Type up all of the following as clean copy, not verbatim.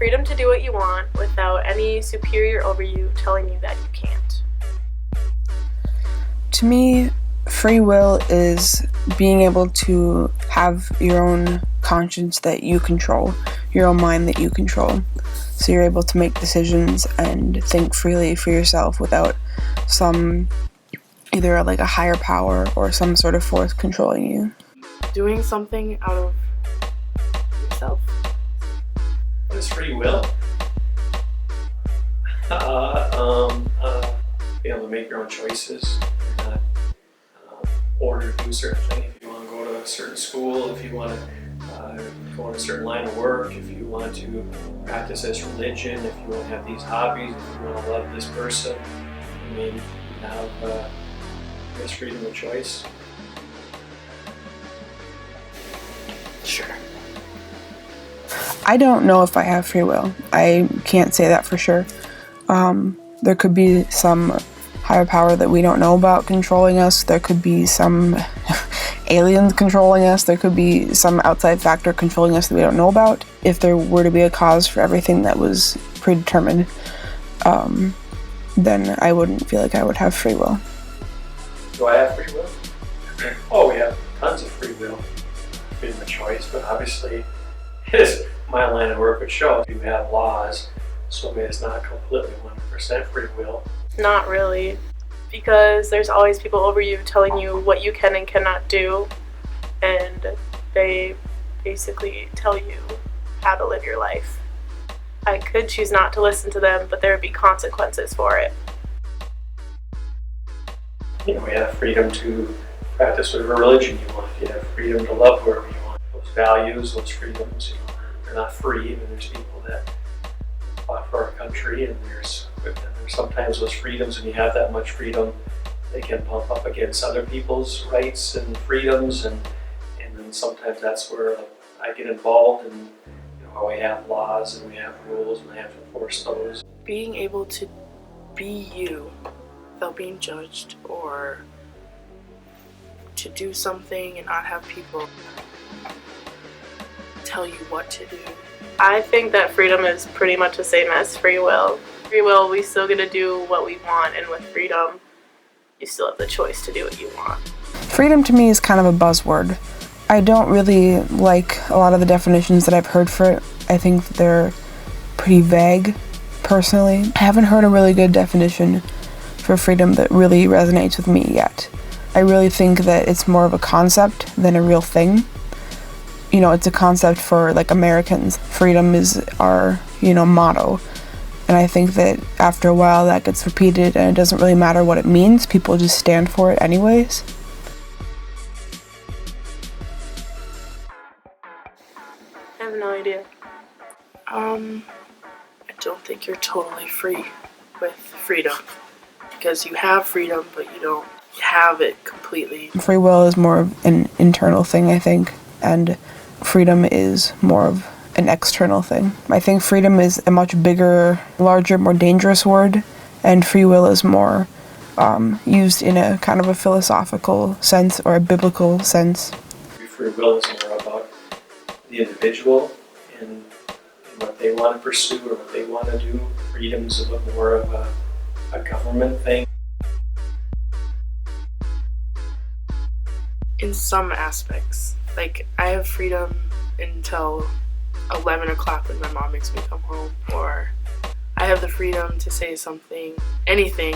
freedom to do what you want without any superior over you telling you that you can't. To me, free will is being able to have your own conscience that you control, your own mind that you control. So you're able to make decisions and think freely for yourself without some, either like a higher power or some sort of force controlling you. Doing something out of yourself. What is free will? Being able to make your own choices. You're not ordered to do a certain thing. If you want to go to a certain school, if you want to go in a certain line of work, if you want to practice this religion, if you want to have these hobbies, if you want to love this person, I mean, you have this freedom of choice. Sure. I don't know if I have free will. I can't say that for sure. There could be some higher power that we don't know about controlling us. There could be some aliens controlling us. There could be some outside factor controlling us that we don't know about. If there were to be a cause for everything that was predetermined, then I wouldn't feel like I would have free will. Do I have free will? Oh, we have tons of free will, freedom of choice, but obviously, as my line of work would show, you have laws, so it's not completely 100% free will. Not really, because there's always people over you telling you what you can and cannot do, and they basically tell you how to live your life. I could choose not to listen to them, but there would be consequences for it. You know, we have freedom to practice whatever religion you want. You have freedom to love whoever you want. Those values, those freedoms, you know, they're not free. And there's people that fought for our country, and there's sometimes those freedoms, when you have that much freedom, they can bump up against other people's rights and freedoms, and then sometimes that's where I get involved in, you know, how we have laws and we have rules and I have to enforce those. Being able to be you without being judged, or to do something and not have people tell you what to do. I think that freedom is pretty much the same as free will. Free will, we still get to do what we want, and with freedom, you still have the choice to do what you want. Freedom to me is kind of a buzzword. I don't really like a lot of the definitions that I've heard for it. I think they're pretty vague, personally. I haven't heard a really good definition for freedom that really resonates with me yet. I really think that it's more of a concept than a real thing. You know, it's a concept for, like, Americans. Freedom is our, motto. And I think that after a while that gets repeated and it doesn't really matter what it means. People just stand for it anyways. I have no idea. I don't think you're totally free with freedom. Because you have freedom, but you don't have it completely. Free will is more of an internal thing, I think. And freedom is more of an external thing. I think freedom is a much bigger, larger, more dangerous word, and free will is more used in a kind of a philosophical sense or a biblical sense. Free will is more about the individual and what they want to pursue or what they want to do. Freedom's a bit more of a government thing. In some aspects. Like, I have freedom until 11 o'clock when my mom makes me come home, or I have the freedom to say something, anything,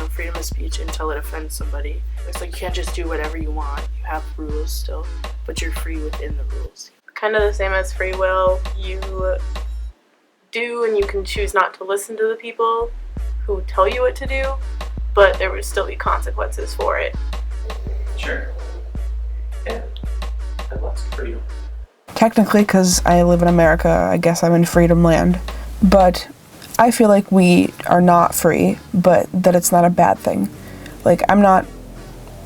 freedom of speech until it offends somebody. It's like you can't just do whatever you want. You have rules still, but you're free within the rules. Kind of the same as free will. You do, and you can choose not to listen to the people who tell you what to do, but there would still be consequences for it. Sure. Yeah. And lots of freedom. Technically, because I live in America, I guess I'm in freedom land. But I feel like we are not free, but that it's not a bad thing. Like, I'm not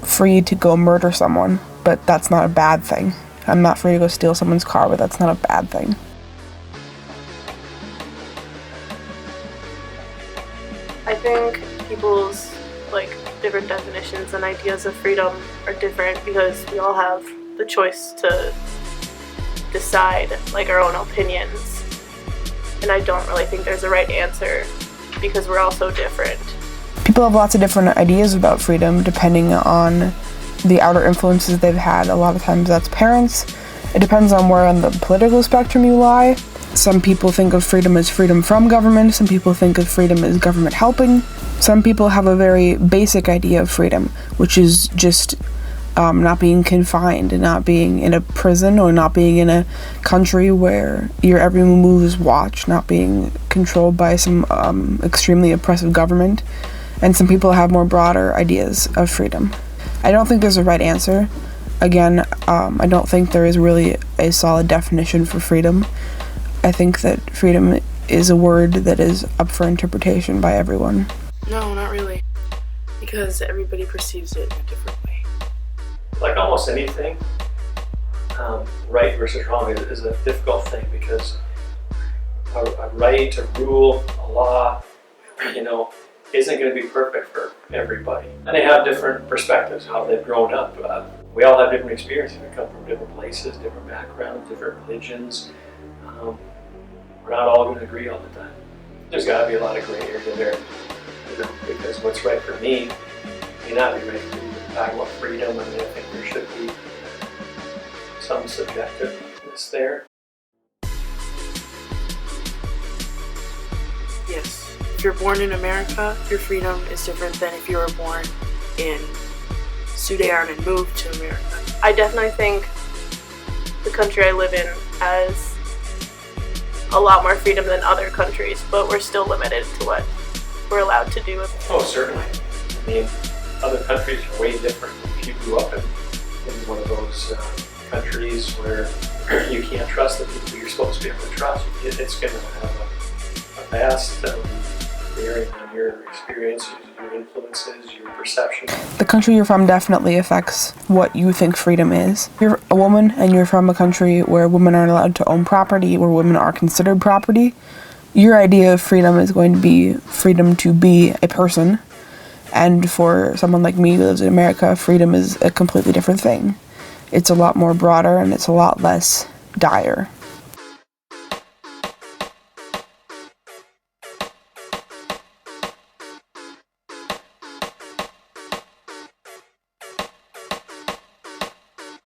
free to go murder someone, but that's not a bad thing. I'm not free to go steal someone's car, but that's not a bad thing. I think people's different definitions and ideas of freedom are different because we all have the choice to decide our own opinions. And I don't really think there's a right answer because we're all so different. People have lots of different ideas about freedom depending on the outer influences they've had. A lot of times that's parents. It depends on where on the political spectrum you lie. Some people think of freedom as freedom from government. Some people think of freedom as government helping. Some people have a very basic idea of freedom, which is just not being confined, and not being in a prison, or not being in a country where your every move is watched, not being controlled by some extremely oppressive government. And some people have more broader ideas of freedom. I don't think there's a right answer. Again, I don't think there is really a solid definition for freedom. I think that freedom is a word that is up for interpretation by everyone. No, not really. Because everybody perceives it in a different way. Like almost anything, right versus wrong is a difficult thing, because a right, a rule, a law, isn't going to be perfect for everybody. And they have different perspectives, how they've grown up. We all have different experiences. We come from different places, different backgrounds, different religions. We're not all going to agree all the time. There's got to be a lot of gray area there, because what's right for me may not be right for you. Talk about freedom, I think there should be some subjectiveness there. Yes. If you're born in America, your freedom is different than if you were born in Sudan and moved to America. I definitely think the country I live in has a lot more freedom than other countries, but we're still limited to what we're allowed to do. Oh, certainly. I mean, other countries are way different. If you grew up in one of those countries where you can't trust the people you're supposed to be able to trust, it's going to have a vast bearing on your experiences, your influences, your perception. The country you're from definitely affects what you think freedom is. If you're a woman and you're from a country where women aren't allowed to own property, where women are considered property, your idea of freedom is going to be freedom to be a person. And for someone like me who lives in America, freedom is a completely different thing. It's a lot more broader and it's a lot less dire.